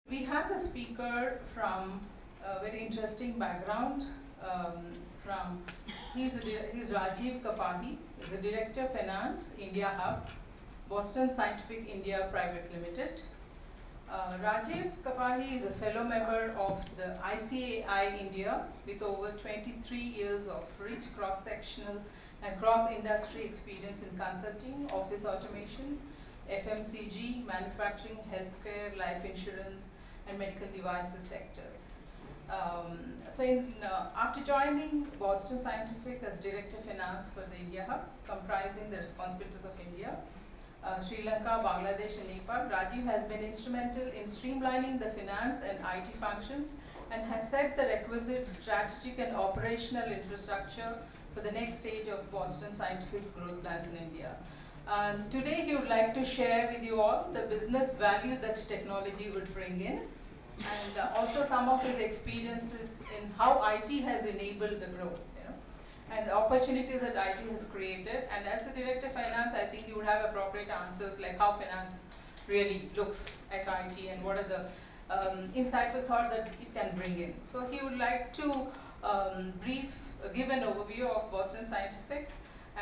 We have a speaker from a very interesting background. He's Rajiv Kapahi, the Director of Finance, India Hub, Boston Scientific India Private Limited. Rajiv Kapahi is a fellow member of the ICAI India with over 23 years of rich cross-sectional and cross-industry experience in consulting, office automation, FMCG, manufacturing, healthcare, life insurance, and medical devices sectors. After joining Boston Scientific as Director of Finance for the India Hub, comprising the responsibilities of India, Sri Lanka, Bangladesh, and Nepal, Rajiv has been instrumental in streamlining the finance and IT functions and has set the requisite strategic and operational infrastructure for the next stage of Boston Scientific's growth plans in India. Today he would like to share with you all the business value that technology would bring in, and also some of his experiences in how IT has enabled the growth, and the opportunities that IT has created. And as the Director of Finance, I think you would have appropriate answers like how finance really looks at IT and what are the insightful thoughts that it can bring in. So he would like to give an overview of Boston Scientific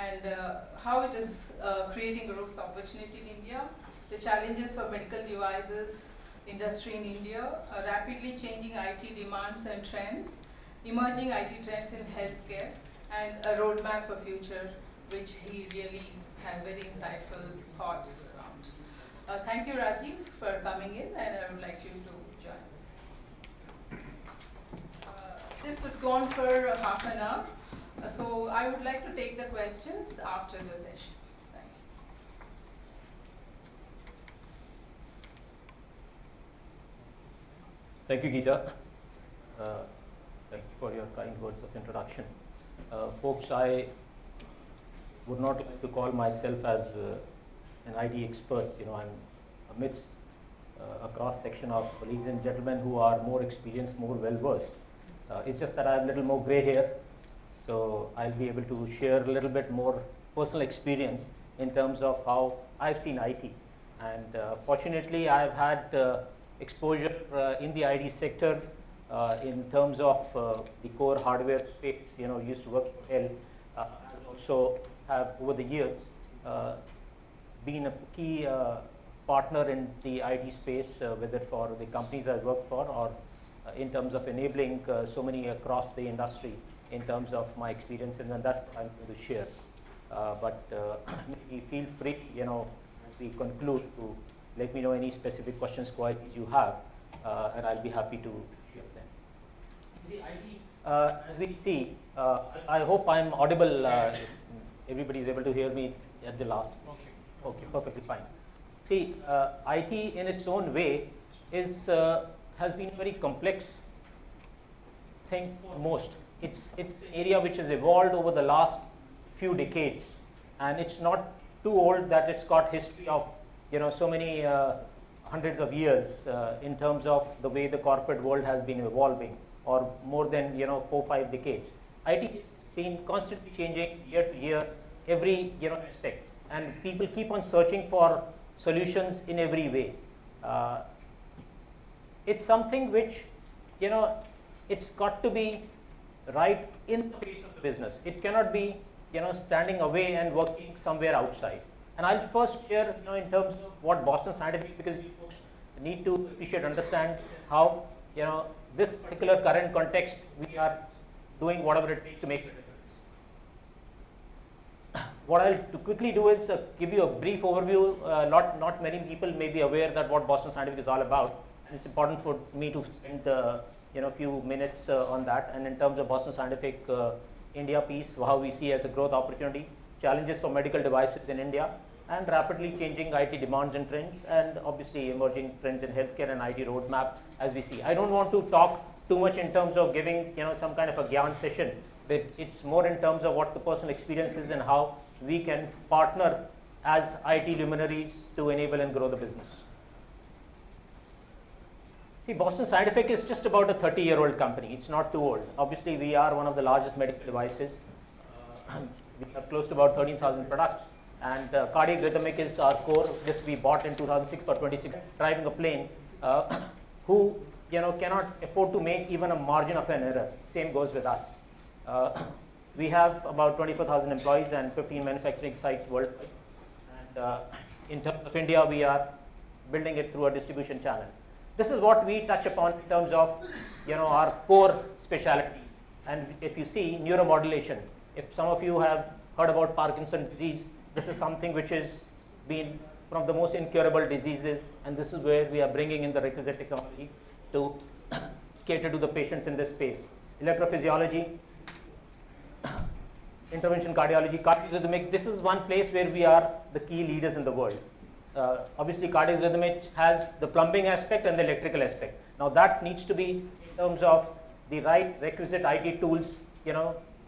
and how it is creating growth opportunity in India, the challenges for medical devices industry in India, rapidly changing IT demands and trends, emerging IT trends in healthcare, and a roadmap for future, which he really has very insightful thoughts around. Thank you, Rajiv, for coming in, and I would like you to join. This would go on for half an hour, so I would like to take the questions after the session. Thank you, Geeta. Thank you for your kind words of introduction. Folks, I would not like to call myself as an IT expert. I'm amidst a cross-section of ladies and gentlemen who are more experienced, more well-versed. It's just that I have a little more gray hair, so I'll be able to share a little bit more personal experience in terms of how I've seen IT. And fortunately, I've had exposure in the IT sector in terms of the core hardware space. Used to work for Dell. I also have over the years been a key partner in the IT space, whether for the companies I worked for or in terms of enabling so many across the industry in terms of my experience, and then that's what I'm going to share. But maybe feel free, as we conclude, to let me know any specific questions, queries you have, and I'll be happy to share them. As we see, I hope I'm audible. Everybody is able to hear me at the last. Okay, perfectly fine. See, IT in its own way has been a very complex thing for most. It's an area which has evolved over the last few decades, and it's not too old that it's got history of so many hundreds of years in terms of the way the corporate world has been evolving, or more than 4-5 decades. IT has been constantly changing year to year, every aspect, and people keep on searching for solutions in every way. It's something which it's got to be right in the face of the business. It cannot be standing away and working somewhere outside. And I'll first share, in terms of what Boston Scientific, because you folks need to appreciate, understand how, this particular current context, we are doing whatever it takes to make it. What I'll quickly do is give you a brief overview. Not many people may be aware that what Boston Scientific is all about, and it's important for me to spend a few minutes on that. And in terms of Boston Scientific India piece, how we see as a growth opportunity, challenges for medical devices in India, and rapidly changing IT demands and trends, and obviously emerging trends in healthcare and IT roadmap as we see. I don't want to talk too much in terms of giving some kind of a Gyan session, but it's more in terms of what the personal experience is and how we can partner as IT luminaries to enable and grow the business. See, Boston Scientific is just about a 30-year-old company. It's not too old. Obviously, we are one of the largest medical devices. We have close to about 13,000 products, and cardiac rhythmic is our core. This we bought in 2006 for 26, driving a plane. who cannot afford to make even a margin of an error. Same goes with us. We have about 24,000 employees and 15 manufacturing sites worldwide. And in terms of India, we are building it through a distribution channel. This is what we touch upon in terms of our core specialty. And if you see neuromodulation, if some of you have heard about Parkinson's disease, this is something which has been one of the most incurable diseases, and this is where we are bringing in the requisite technology to cater to the patients in this space. Electrophysiology, intervention cardiology, cardiorhythmic, this is one place where we are the key leaders in the world. Obviously, cardiorhythmic has the plumbing aspect and the electrical aspect. Now that needs to be in terms of the right requisite IT tools,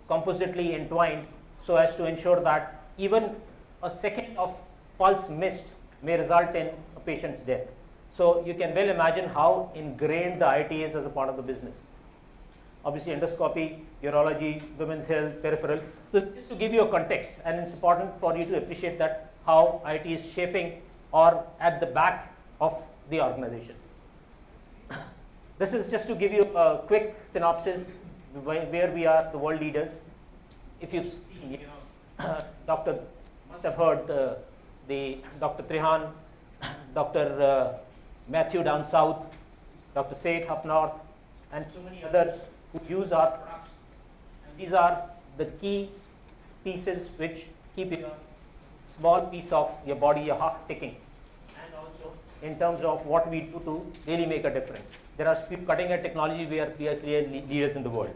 compositely entwined so as to ensure that even a second of pulse missed may result in a patient's death. So you can well imagine how ingrained the IT is as a part of the business. Obviously endoscopy, urology, women's health, peripheral. So just to give you a context, and it's important for you to appreciate that how IT is shaping or at the back of the organization. This is just to give you a quick synopsis where we are the world leaders. If you've seen, Dr. must have heard the Dr. Trehan, Dr. Matthew down south, Dr. Seth up north, and so many others who use our products. And these are the key pieces which keep your small piece of your body, your heart ticking. And also in terms of what we do to really make a difference. There are few cutting edge technology where we are clear leaders in the world.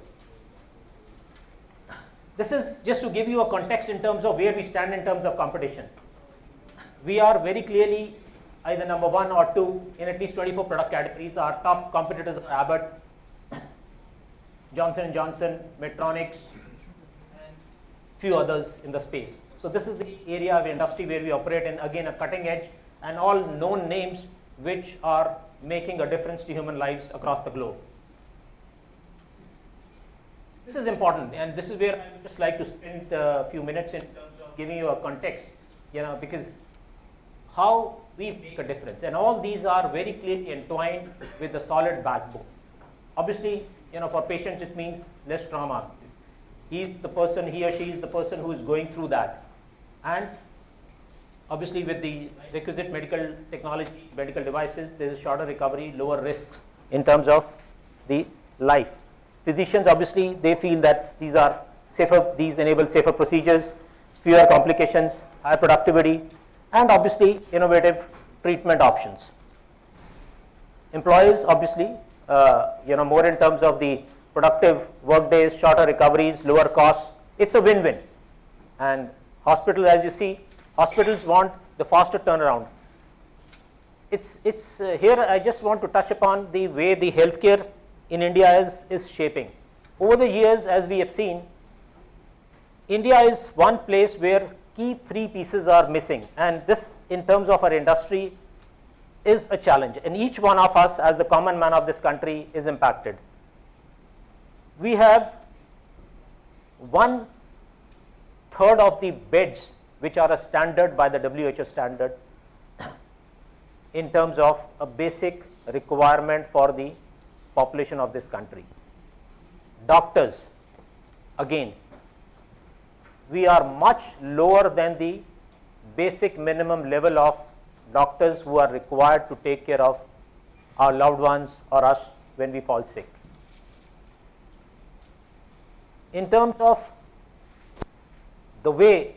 This is just to give you a context in terms of where we stand in terms of competition. We are very clearly either number 1 or 2 in at least 24 product categories. Our top competitors are Abbott, Johnson & Johnson, Medtronic, and few others in the space. So this is the area of industry where we operate in, again, a cutting edge and all known names which are making a difference to human lives across the globe. This is important, and this is where I would just like to spend a few minutes in terms of giving you a context, because how we make a difference, and all these are very clearly entwined with a solid backbone. Obviously, for patients it means less trauma. He or she is the person who is going through that, and obviously with the requisite medical technology, medical devices, there is shorter recovery, lower risks in terms of the life. Physicians, obviously, they feel that these are safer, these enable safer procedures, fewer complications, higher productivity, and obviously innovative treatment options. Employees, obviously, more in terms of the productive work days, shorter recoveries, lower costs. It's a win-win. And hospitals, as you see, hospitals want the faster turnaround. It's here I just want to touch upon the way the healthcare in India is shaping. Over the years, as we have seen, India is one place where key 3 pieces are missing, and this in terms of our industry is a challenge, and each one of us as the common man of this country is impacted. We have 1/3 of the beds which are a standard by the WHO standard in terms of a basic requirement for the population of this country. Doctors, again, we are much lower than the basic minimum level of doctors who are required to take care of our loved ones or us when we fall sick. In terms of the way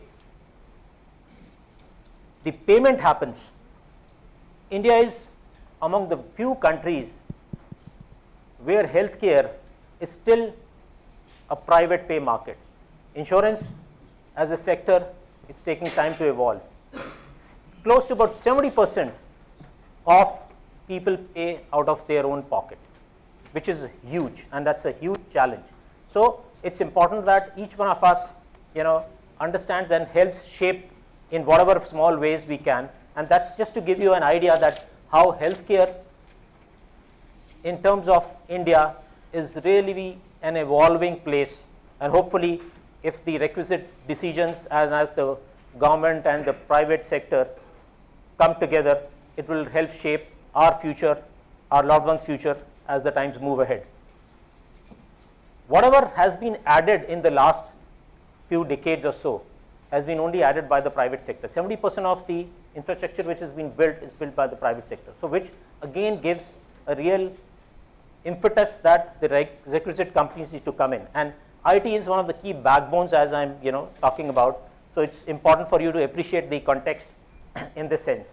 the payment happens, India is among the few countries where healthcare is still a private pay market. Insurance as a sector is taking time to evolve. Close to about 70% of people pay out of their own pocket, which is huge, and that's a huge challenge. So it's important that each one of us, understands and helps shape in whatever small ways we can, and that's just to give you an idea that how healthcare in terms of India is really an evolving place, and hopefully if the requisite decisions as the government and the private sector come together, it will help shape our future our loved ones' future as the times move ahead. Whatever has been added in the last few decades or so has been only added by the private sector. 70% of the infrastructure which has been built is built by the private sector. So which again gives a real impetus that the requisite companies need to come in. And IT is one of the key backbones as I'm talking about. So it's important for you to appreciate the context in this sense.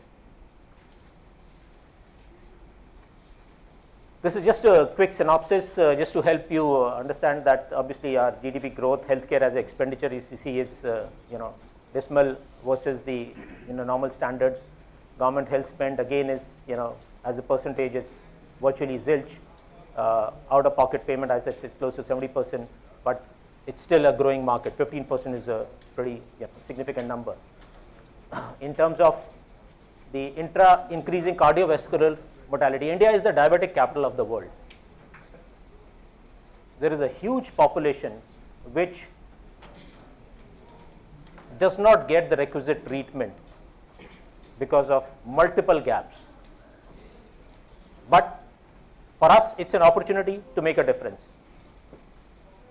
This is just a quick synopsis just to help you understand that obviously our GDP growth, healthcare as expenditure is, you see, is dismal versus the normal standards. Government health spend again is as a percentage is virtually zilch. Out-of-pocket payment, as I said, close to 70%, but it's still a growing market. 15% is a pretty significant number. In terms of the increasing cardiovascular mortality, India is the diabetic capital of the world. There is a huge population which does not get the requisite treatment because of multiple gaps. But for us, it's an opportunity to make a difference.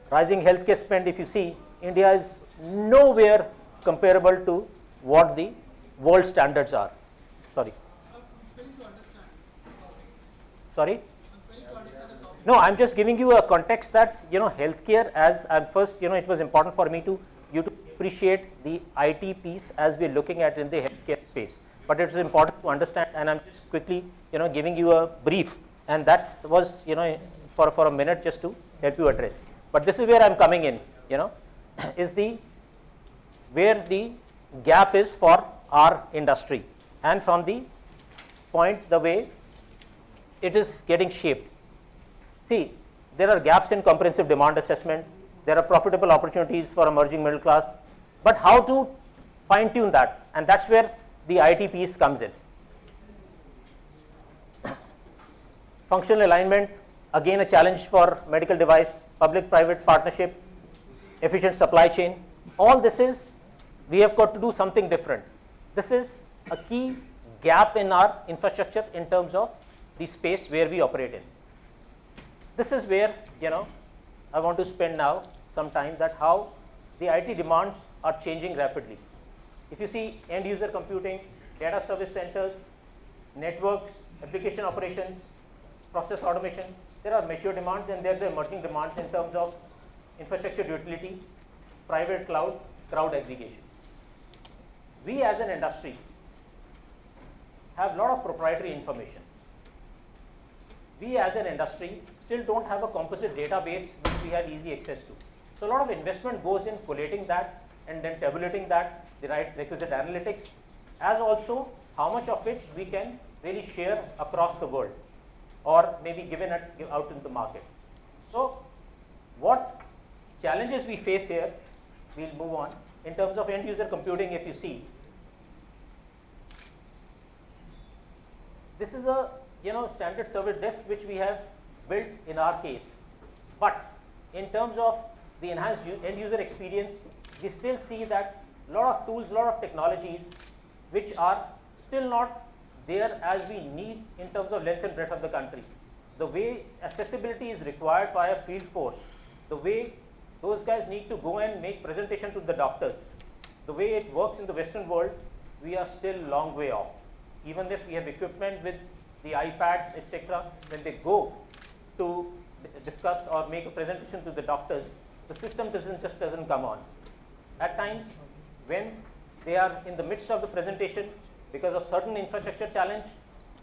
Rising healthcare spend, if you see, India is nowhere comparable to what the world standards are. Sorry. Sorry? No, I'm just giving you a context that healthcare as first it was important for me to appreciate the IT piece as we're looking at in the healthcare space. But it's important to understand, and I'm just quickly giving you a brief, and that was for a minute just to help you address. But this is where I'm coming in, is where the gap is for our industry, and from the point the way it is getting shaped. See, there are gaps in comprehensive demand assessment, there are profitable opportunities for emerging middle class, but how to fine tune that, and that's where the IT piece comes in. Functional alignment, again a challenge for medical device, public-private partnership, efficient supply chain. All this is, we have got to do something different. This is a key gap in our infrastructure in terms of the space where we operate in. This is where I want to spend now some time, that how the IT demands are changing rapidly. If you see end user computing, data service centers, networks, application operations, process automation, there are mature demands and there are the emerging demands in terms of infrastructure utility, private cloud, crowd aggregation. We as an industry have a lot of proprietary information. We as an industry still don't have a composite database which we have easy access to. So a lot of investment goes in collating that and then tabulating that, the right requisite analytics, as also how much of it we can really share across the world or maybe given out in the market. So what challenges we face here, we'll move on. In terms of end user computing, if you see, this is a standard service desk which we have built in our case. But in terms of the enhanced end user experience, we still see that a lot of tools, a lot of technologies which are still not there as we need in terms of length and breadth of the country. The way accessibility is required by a field force, the way those guys need to go and make presentation to the doctors, the way it works in the Western world, we are still a long way off. Even if we have equipment with the iPads, etc., when they go to discuss or make a presentation to the doctors, the system doesn't come on. At times, when they are in the midst of the presentation, because of certain infrastructure challenge,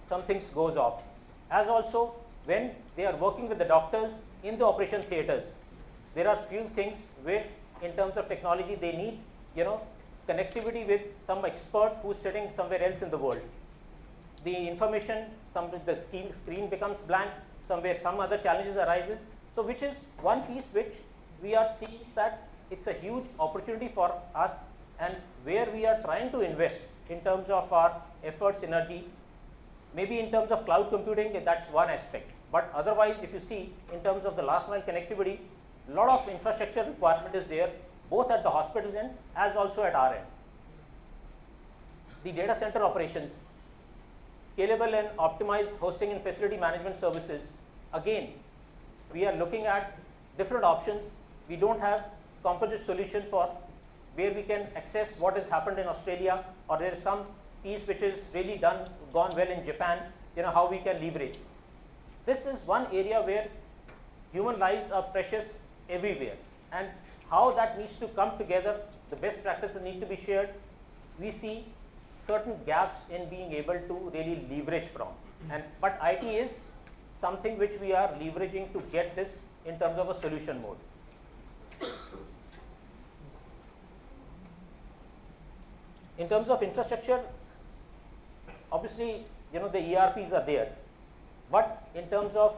some things goes off. As also, when they are working with the doctors in the operation theaters, there are few things where, in terms of technology, they need, connectivity with some expert who's sitting somewhere else in the world. The information, the screen becomes blank, somewhere some other challenges arises. So which is one piece which we are seeing that it's a huge opportunity for us, and where we are trying to invest in terms of our efforts, energy. Maybe in terms of cloud computing, that's one aspect. But otherwise, if you see in terms of the last mile connectivity, a lot of infrastructure requirement is there, both at the hospital's end as also at our end. The data center operations, scalable and optimized hosting and facility management services, again, we are looking at different options. We don't have composite solution for where we can access what has happened in Australia, or there is some piece which is really gone well in Japan, how we can leverage. This is one area where human lives are precious everywhere, and how that needs to come together, the best practices need to be shared. We see certain gaps in being able to really leverage from, but IT is something which we are leveraging to get this in terms of a solution mode. In terms of infrastructure, obviously, the ERPs are there, but in terms of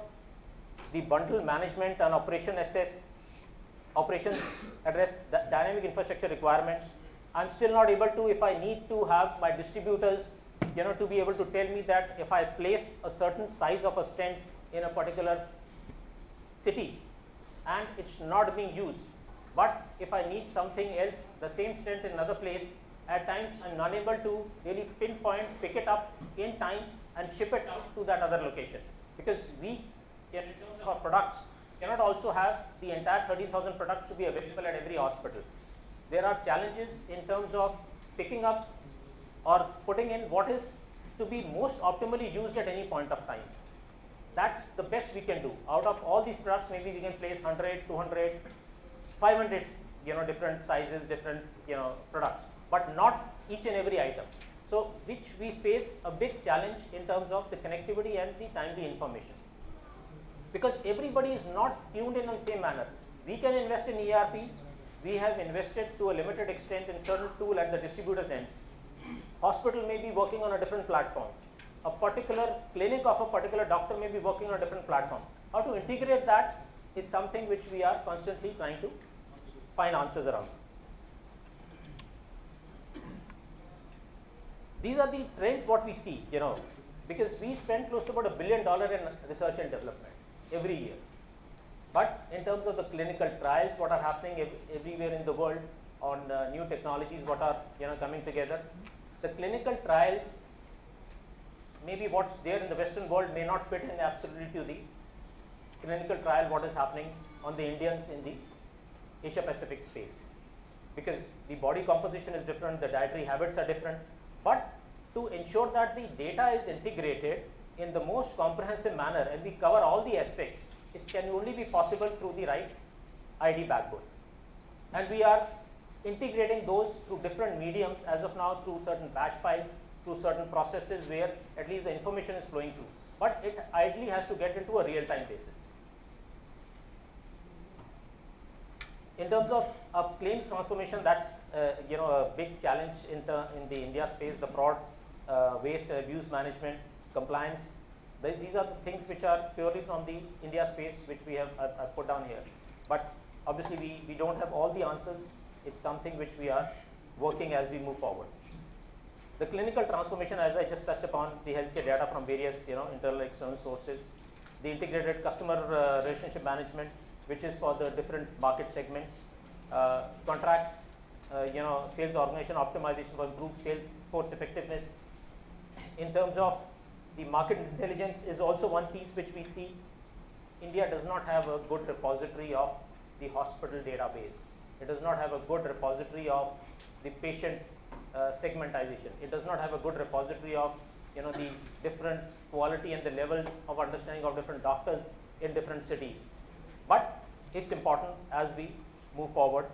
the bundle management and operations address the dynamic infrastructure requirements, I'm still not able to, if I need to have my distributors, to be able to tell me that if I place a certain size of a stent in a particular city and it's not being used, but if I need something else, the same stent in another place, at times I'm unable to really pinpoint, pick it up in time and ship it out to that other location, because we, in terms of our products, cannot also have the entire 30,000 products to be available at every hospital. There are challenges in terms of picking up or putting in what is to be most optimally used at any point of time. That's the best we can do. Out of all these products, maybe we can place 100, 200, 500, different sizes, different, products, but not each and every item. So, which we face a big challenge in terms of the connectivity and the timely information, because everybody is not tuned in the same manner. We can invest in ERP. We have invested to a limited extent in certain tool at the distributor's end. Hospital may be working on a different platform. A particular clinic of a particular doctor may be working on a different platform. How to integrate that is something which we are constantly trying to find answers around. These are the trends what we see, because we spend close to about $1 billion in research and development every year. But in terms of the clinical trials, what are happening everywhere in the world on new technologies, what are coming together, the clinical trials, maybe what's there in the Western world may not fit in absolutely to the clinical trial what is happening on the Indians in the Asia Pacific space, because the body composition is different, the dietary habits are different. But to ensure that the data is integrated in the most comprehensive manner and we cover all the aspects, it can only be possible through the right ID backbone. And we are integrating those through different mediums as of now, through certain batch files, through certain processes where at least the information is flowing through. But it ideally has to get into a real-time basis. In terms of claims transformation, that's a big challenge in the India space. The fraud, waste, abuse management, compliance. These are the things which are purely from the India space, which we have put down here. But obviously, we don't have all the answers. It's something which we are working as we move forward. The clinical transformation, as I just touched upon, the healthcare data from various internal, external sources. The integrated customer relationship management, which is for the different market segments. Contract, sales organization optimization for improved sales force effectiveness. In terms of the market intelligence is also one piece which we see. India does not have a good repository of the hospital database. It does not have a good repository of the patient segmentization. It does not have a good repository of the different quality and the level of understanding of different doctors in different cities. But it's important as we move forward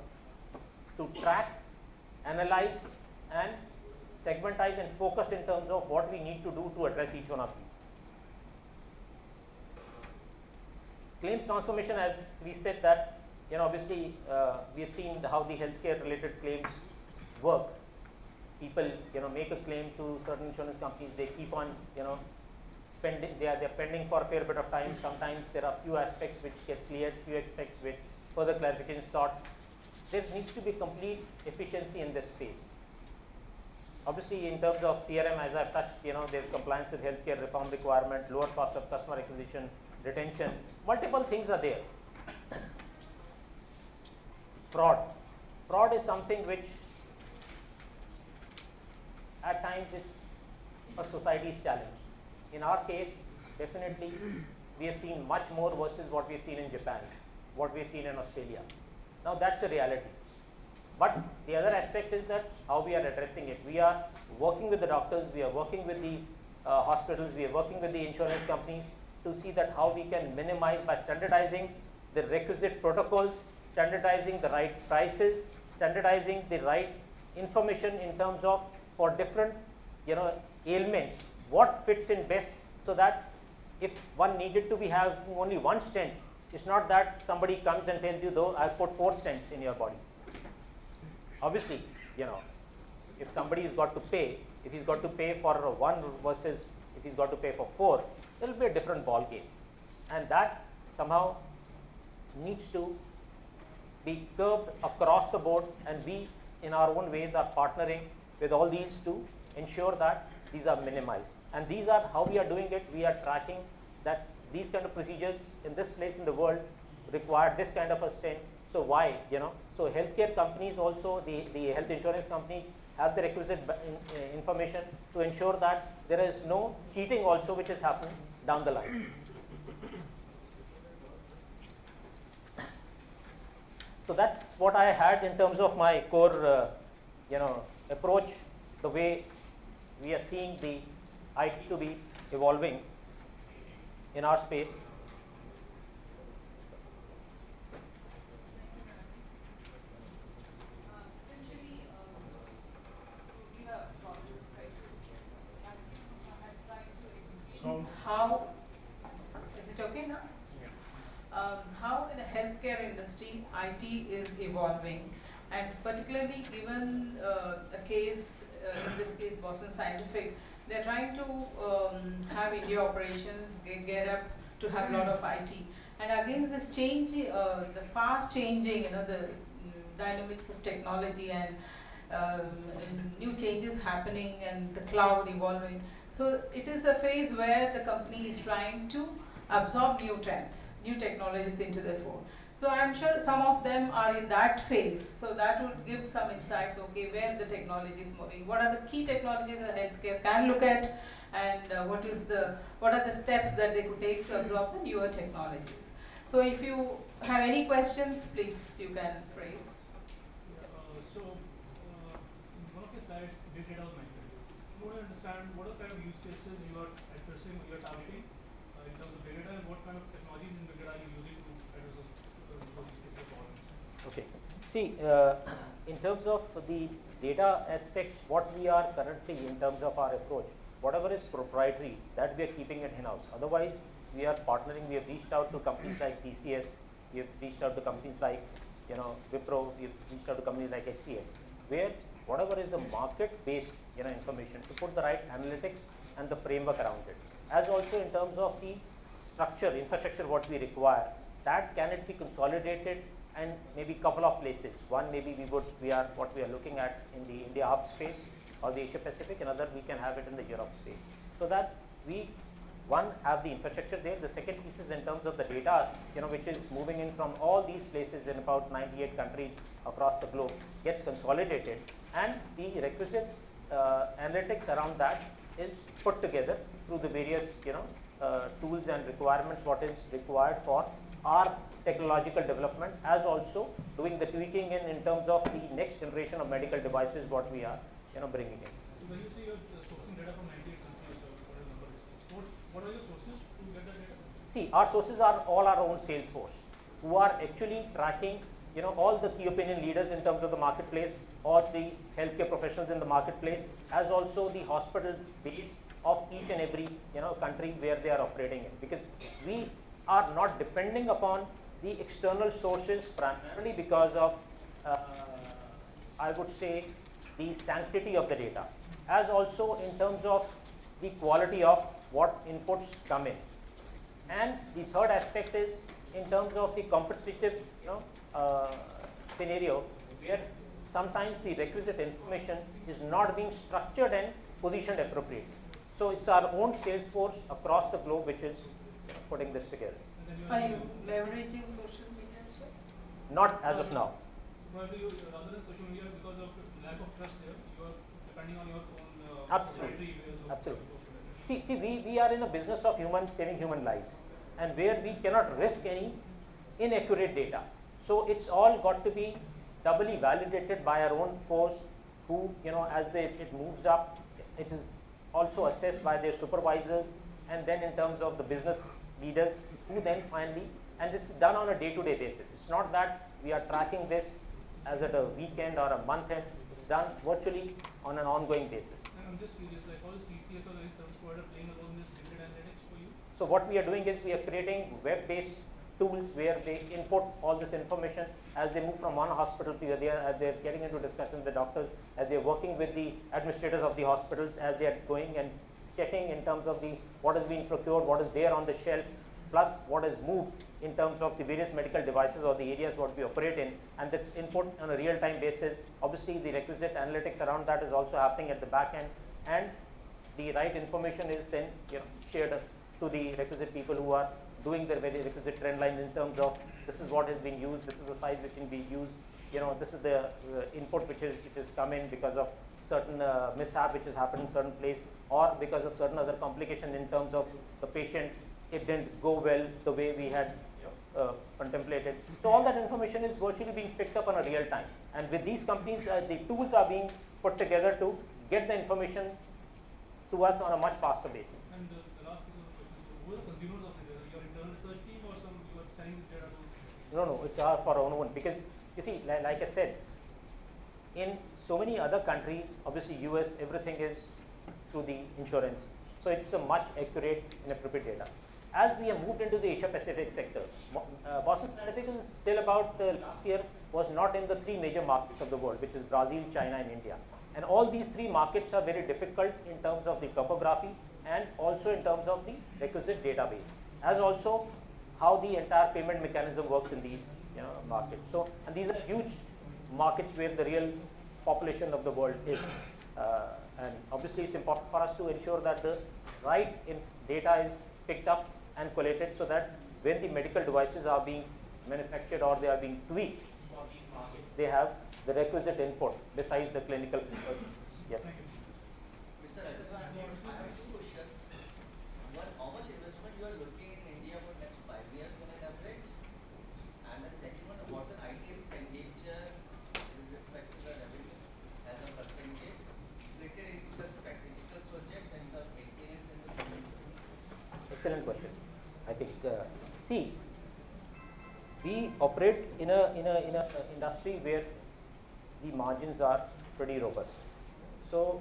to track, analyze and segmentize and focus in terms of what we need to do to address each one of these. Claims transformation, as we said that, obviously we have seen how the healthcare related claims work. People, make a claim to certain insurance companies, they keep on, pending, they're pending for a fair bit of time. Sometimes there are few aspects which get cleared, few aspects which further clarification sought. There needs to be complete efficiency in this space. Obviously, in terms of CRM, as I've touched, there's compliance with healthcare reform requirement, lower cost of customer acquisition, retention, multiple things are there. Fraud is something which at times it's a society's challenge. in our case, definitely we have seen much more versus what we have seen in Japan, what we have seen in Australia. Now that's a reality. But the other aspect is that how we are addressing it. We are working with the doctors, we are working with the hospitals, we are working with the insurance companies to see that how we can minimize by standardizing the requisite protocols, standardizing the right prices, standardizing the right information in terms of for different ailments, what fits in best, so that if one needed to be have only one stent, it's not that somebody comes and tells you, though I've put 4 stents in your body. Obviously, if somebody has got to pay, if he's got to pay for 1 versus if he's got to pay for 4, it will be a different ball game, and that somehow needs to be curbed across the board, and we in our own ways are partnering with all these to ensure that these are minimized. And these are how we are doing it. We are tracking that these kind of procedures in this place in the world require this kind of a stent. So why, so healthcare companies also, the health insurance companies have the requisite information to ensure that there is no cheating also which is happening down the line. So that's what I had in terms of my core, approach, the way we are seeing the IT to be evolving in our space. Essentially, we have problems, right? Has tried to explain how, is it okay now? How in the healthcare industry IT is evolving, and particularly given the case, in this case Boston Scientific, they're trying to have India operations get up to have a lot of IT. And again, this change, the fast changing, the dynamics of technology and new changes happening and the cloud evolving. So it is a phase where the company is trying to absorb new trends, new technologies into their fold. So I'm sure some of them are in that phase. So that would give some insights, okay, where the technology is moving, what are the key technologies that healthcare can look at, and what are the steps that they could take to absorb the newer technologies. So if you have any questions, please you can raise. So in one of your slides, big data was mentioned. I want to understand what are the kind of use cases you are addressing, you are targeting in terms of big data, and what kind of technologies in big data are you using to address those use cases problems? Okay. See, in terms of the data aspects, what we are currently in terms of our approach, whatever is proprietary, that we are keeping it in-house. Otherwise, we are partnering. We have reached out to companies like TCS. We have reached out to companies like, Wipro. We have reached out to companies like HCL, where whatever is the market-based, information, to put the right analytics and the framework around it. As also in terms of the structure, infrastructure, what we require, that can it be consolidated and maybe couple of places. One, maybe what we are looking at in the India hub space or the Asia Pacific. Another, we can have it in the Europe space. So that we, one, have the infrastructure there. The second piece is in terms of the data, which is moving in from all these places in about 98 countries across the globe, gets consolidated, and the requisite analytics around that is put together through the various, tools and requirements what is required for our technological development, as also doing the tweaking in terms of the next generation of medical devices what we are, bringing in. So when you say you're sourcing data from 98 countries, what are your sources to get that data? See, our sources are all our own sales force, who are actually tracking, all the key opinion leaders in terms of the marketplace, or the healthcare professionals in the marketplace, as also the hospital base of each and every, country where they are operating in. Because we are not depending upon the external sources primarily because of, I would say, the sanctity of the data, as also in terms of the quality of what inputs come in. And the third aspect is in terms of the competitive, scenario, where sometimes the requisite information is not being structured and positioned appropriately. So it's our own sales force across the globe which is putting this together. Are you leveraging social media as well? Not as of now. Probably rather than social media, because of lack of trust there, you are depending on your own Absolutely. ways of Absolutely. we are in a business of saving human lives, and where we cannot risk any inaccurate data. So it's all got to be doubly validated by our own force, who, as it moves up, it is also assessed by their supervisors, and then in terms of the business leaders, who then finally, and it's done on a day-to-day basis. It's not that we are tracking this as at a weekend or a month end. It's done virtually on an ongoing basis. And I'm just curious, like how is TCS or any service provider playing a role in this digital analytics for you? So what we are doing is we are creating web-based tools where they input all this information as they move from one hospital to the other, as they're getting into discussions with the doctors, as they're working with the administrators of the hospitals, as they are going and checking in terms of what is being procured, what is there on the shelf, plus what is moved in terms of the various medical devices or the areas what we operate in, and that's input on a real-time basis. Obviously, the requisite analytics around that is also happening at the back end, and the right information is then shared to the requisite people who are doing their very requisite trend lines in terms of this is what has been used, this is the size which can be used, this is the input which is come in because of certain mishap which has happened in certain place, or because of certain other complication in terms of the patient, it didn't go well the way we had contemplated. So all that information is virtually being picked up on a real time, and with these companies, the tools are being put together to get the information to us on a much faster basis. And the last piece of the question, who are the consumers of the data? Your internal research team or some you are selling this data to? No, it's for our own, because you see, like I said, in so many other countries, obviously US, everything is through the insurance, so it's a much accurate and appropriate data. As we have moved into the Asia Pacific sector, Boston Scientific is still about last year was not in the three major markets of the world, which is Brazil, China, and India. And all these three markets are very difficult in terms of the topography and also in terms of the requisite database, as also how the entire payment mechanism works in these markets. So, and these are huge markets where the real population of the world is, and obviously it's important for us to ensure that the right data is picked up and collated, so that when the medical devices are being manufactured or they are being tweaked for these markets, they have the requisite input besides the clinical research. Yes. Mr. Rajiv, I have two questions. One, how much investment you are looking in India for next 5 years on an average? And the second one, what's the IT expenditure with respect to the revenue as a percentage split into the strategical projects and the maintenance and the business? Excellent question. I think see, we operate in a industry where the margins are pretty robust. So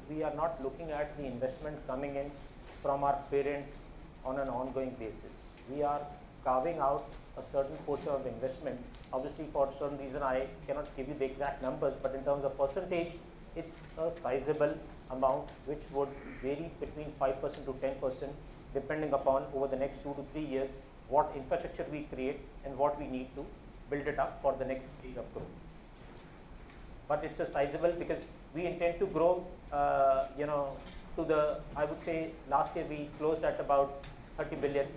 we are not looking at the investment coming in from our parent on an ongoing basis. We are carving out a certain portion of the investment. Obviously, for some reason I cannot give you the exact numbers, but in terms of percentage, it's a sizable amount which would vary between 5% to 10%, depending upon over the next 2 to 3 years what infrastructure we create and what we need to build it up for the next stage of growth. But it's a sizable, because we intend to grow, to the, I would say last year we closed at about 30 million,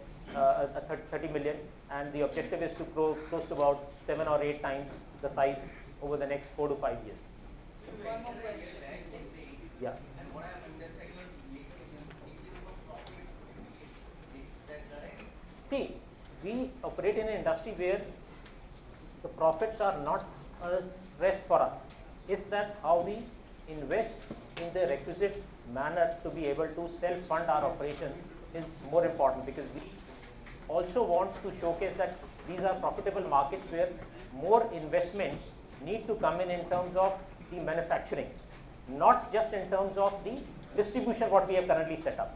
and the objective is to grow close to about 7 or 8 times the size over the next 4 to 5 years. One more question. Yeah. And what I am understanding is making more profits. Is that correct? See, we operate in an industry where the profits are not a stress for us. It's that how we invest in the requisite manner to be able to self-fund our operations is more important, because we also want to showcase that these are profitable markets where more investments need to come in terms of the manufacturing, not just in terms of the distribution what we have currently set up.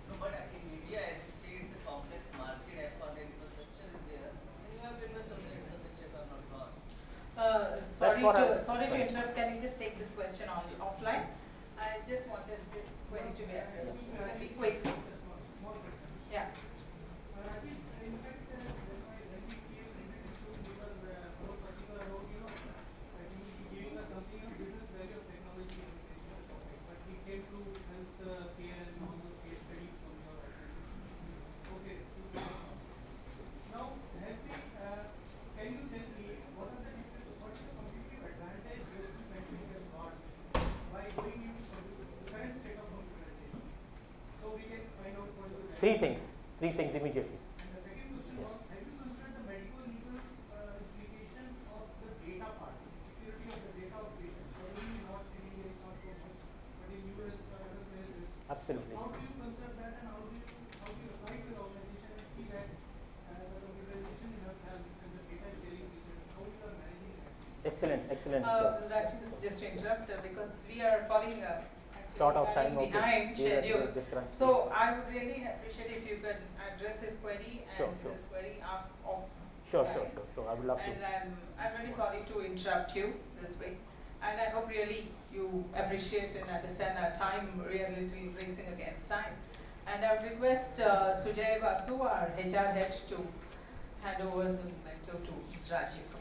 No, but in India, as you say, it's a complex market as far as the infrastructure is there. And you have to invest on the infrastructure, if I'm not wrong. Sorry to interrupt. Can you just take this question offline? I just wanted this query to be addressed. You can be quick. Yeah. In fact, when we came into this room, we were more particular about, I think giving us something of business value of technology and this topic. But we came to health care and all those case studies from your organization. Okay. Now, can you tell me what is the competitive advantage Boston Scientific has got by going into the current state of computerization? Three things immediately. And the second question Yes. was, have you considered the medical legal implication of the data part, security of the data of patients? Probably not in India, it's not so much, but in US or other places. Absolutely. How do you consider that, and how do you apply to your organization and see that the computerization you have done and the data sharing features, how you are managing that? Excellent. Rajiv, just to interrupt, because we are falling actually Short of time, running okay. behind Yeah, schedule. the crunch. So I would really appreciate if you could address his query and Sure. his query of Sure. time. I would love to. And I'm really sorry to interrupt you this way. And I hope really you appreciate and understand our time. We are literally racing against time. And I would request Sujay Vasu, our HR head, to hand over the memento to Mr. Rajiv.